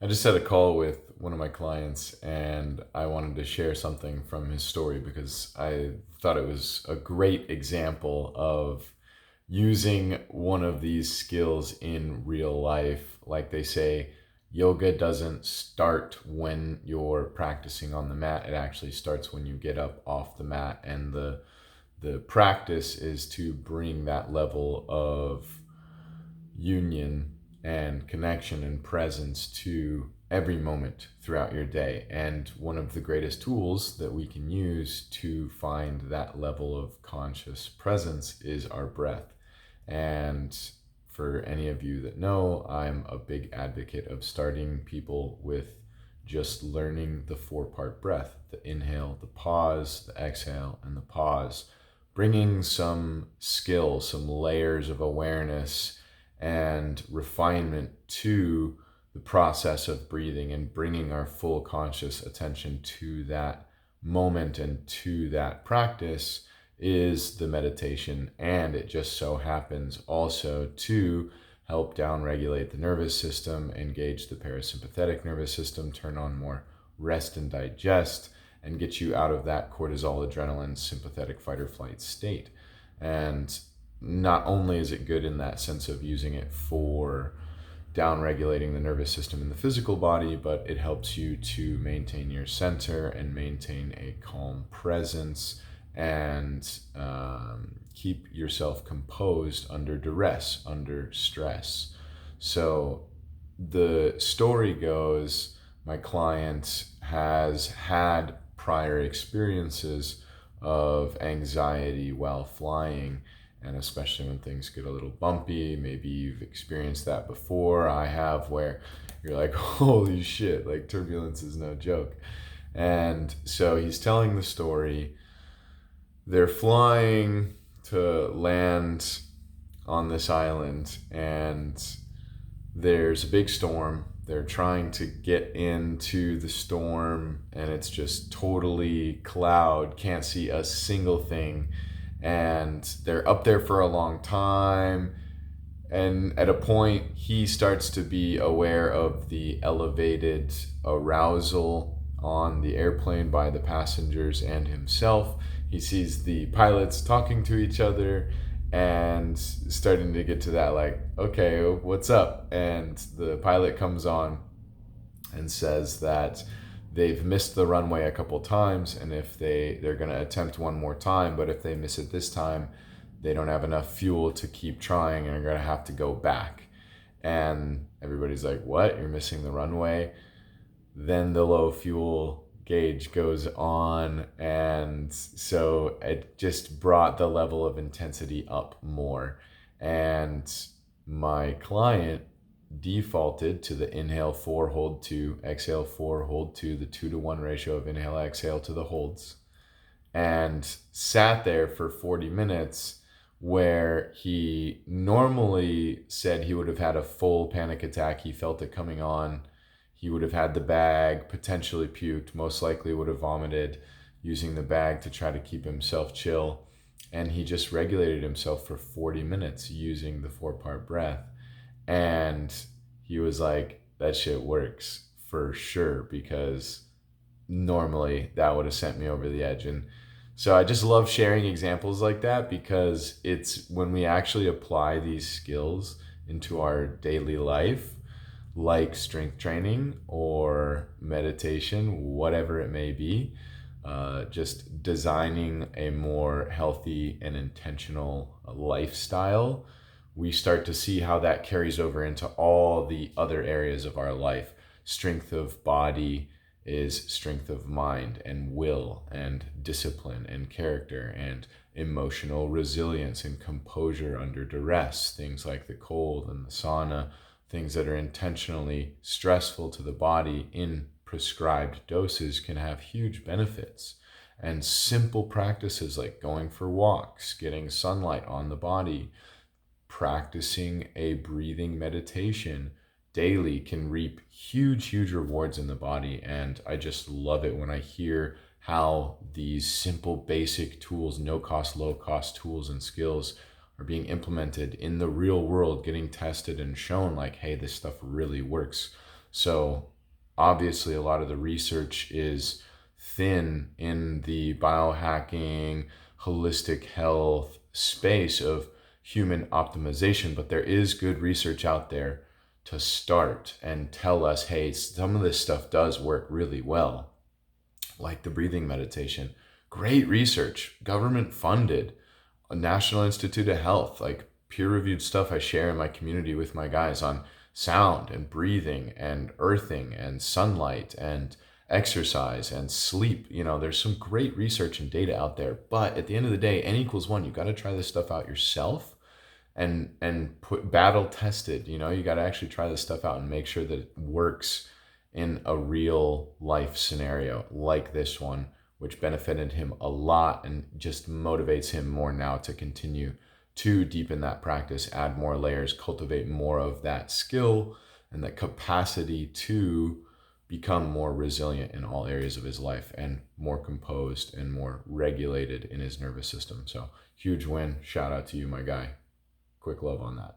I just had a call with one of my clients and I wanted to share something from his story because I thought it was a great example of using one of these skills in real life. Like they say, yoga doesn't start when you're practicing on the mat. It actually starts when you get up off the mat. And the practice is to bring that level of union and connection and presence to every moment throughout your day. And one of the greatest tools that we can use to find that level of conscious presence is our breath. And for any of you that know, I'm a big advocate of starting people with just learning the 4-part breath: the inhale, the pause, the exhale, and the pause. Bringing some skill, some layers of awareness and refinement to the process of breathing and bringing our full conscious attention to that moment and to that practice is the meditation. And it just so happens also to help downregulate the nervous system, engage the parasympathetic nervous system, turn on more rest and digest, and get you out of that cortisol, adrenaline, sympathetic fight or flight state. And not only is it good in that sense of using it for down regulating the nervous system in the physical body, but it helps you to maintain your center and maintain a calm presence and keep yourself composed under duress, under stress. So the story goes, my client has had prior experiences of anxiety while flying, and especially when things get a little bumpy. Maybe you've experienced that before. I have, where you're like, holy shit, like turbulence is no joke. And so he's telling the story. They're flying to land on this island and there's a big storm. They're trying to get into the storm and it's just totally cloud, can't see a single thing. And they're up there for a long time. And at a point, he starts to be aware of the elevated arousal on the airplane by the passengers and himself. He sees the pilots talking to each other and starting to get to that, like, okay, what's up? And the pilot comes on and says that they've missed the runway a couple times, and if they're going to attempt one more time, but if they miss it this time, they don't have enough fuel to keep trying and are going to have to go back. And everybody's like, what? You're missing the runway? Then the low fuel gauge goes on, and so it just brought the level of intensity up more. And my client defaulted to the inhale 4, hold 2, exhale 4, hold 2, the 2-to-1 ratio of inhale exhale to the holds, and sat there for 40 minutes, where he normally said he would have had a full panic attack. He felt it coming on. He would have had the bag, potentially puked, most likely would have vomited, using the bag to try to keep himself chill. And he just regulated himself for 40 minutes using the 4-part breath. And he was like, that shit works for sure, because normally that would have sent me over the edge. And so I just love sharing examples like that, because it's when we actually apply these skills into our daily life, like strength training or meditation, whatever it may be, just designing a more healthy and intentional lifestyle, we start to see how that carries over into all the other areas of our life. Strength of body is strength of mind and will and discipline and character and emotional resilience and composure under duress, things like the cold and the sauna, things that are intentionally stressful to the body in prescribed doses can have huge benefits. And simple practices like going for walks, getting sunlight on the body, practicing a breathing meditation daily can reap huge rewards in the body. And I just love it when I hear how these simple, basic tools, no cost, low cost tools and skills are being implemented in the real world, getting tested and shown like, hey, this stuff really works. So obviously a lot of the research is thin in the biohacking, holistic health space of human optimization, but there is good research out there to start and tell us, hey, some of this stuff does work really well, like the breathing meditation. Great research, government funded, a National Institute of Health, like peer reviewed stuff I share in my community with my guys on sound and breathing and earthing and sunlight and exercise and sleep. There's some great research and data out there. But at the end of the day, N equals one. You got to try this stuff out yourself and put battle tested. You got to actually try this stuff out and make sure that it works in a real life scenario like this one, which benefited him a lot and just motivates him more now to continue to deepen that practice, add more layers, cultivate more of that skill and that capacity to become more resilient in all areas of his life and more composed and more regulated in his nervous system. So huge win. Shout out to you, my guy. Quick love on that.